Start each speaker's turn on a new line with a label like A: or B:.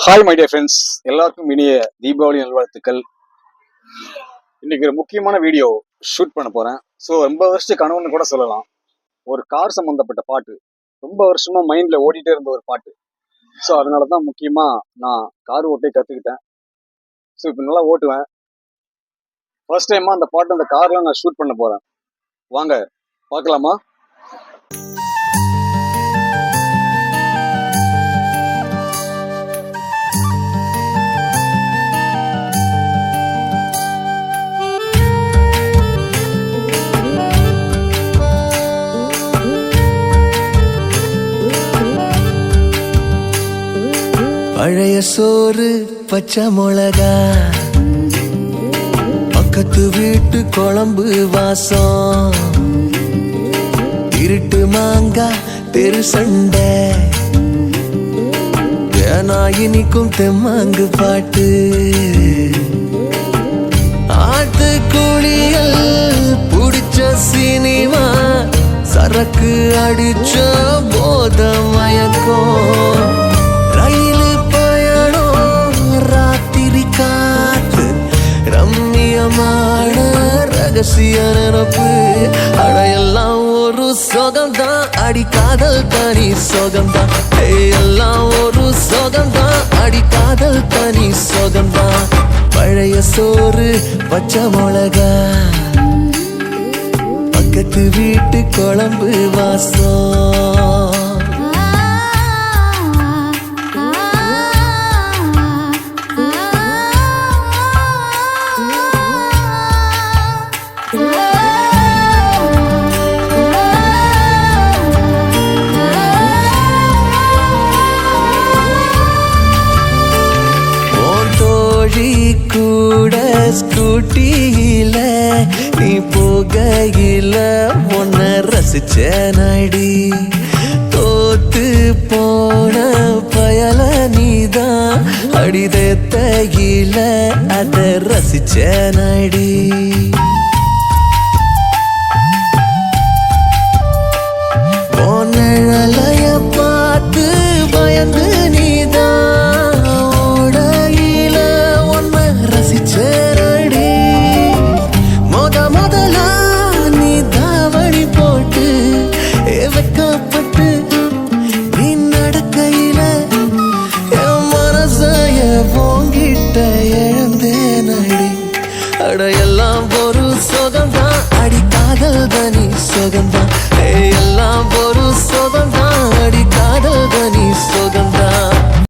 A: Hi my dear friends, எல்லாருக்கும் இனிய தீபாவளி நல்வாழ்த்துக்கள். இன்னைக்கு ஒரு முக்கியமான வீடியோ ஷூட் பண்ண போறேன். ஸோ ரொம்ப வருஷத்து கனவுன்னு கூட சொல்லலாம். ஒரு கார் சம்மந்தப்பட்ட பாட்டு, ரொம்ப வருஷமா மைண்ட்ல ஓடிட்டே இருந்த ஒரு பாட்டு. ஸோ அதனால தான் முக்கியமா நான் கார் ஓட்டே கற்றுக்கிட்டேன். ஸோ இப்போ நல்லா ஓட்டுவேன். ஃபர்ஸ்ட் டைமா அந்த பாட்டு அந்த கார்ல நான் ஷூட் பண்ண போறேன். வாங்க பார்க்கலாமா?
B: பழைய சோறு பச்சை மிளகா, பக்கத்து வீட்டு குழம்பு வாசம், இருட்டு மாங்கா தெரு சண்டை, ஏனா இனிக்கும் தெம்மாங்கு பாட்டு, ஆட்டு குளியல் புடிச்ச சினிமா, சரக்கு அடிச்ச போத மயக்கம், ரயிலு பயணம் ராத்திரி காத்து, ரம்மியமான ரகசிய நினப்பு, அடையெல்லாம் ஒரு சோகம்தான், அடி காதல் தனி சோகம்தான், எல்லாம் ஒரு சோகம்தான், அடி காதல் தனி சோகம்தான். பழைய சோறு பச்சை மிளகா, பக்கத்து வீட்டு குழம்பு வாசம். கூட ஸ்கூட்டியில நீ போகையில உன்ன ரசிச்ச நடி, தோத்து போன பயல நீதான் அடிதத்தையில அத ரசிச்ச நடி.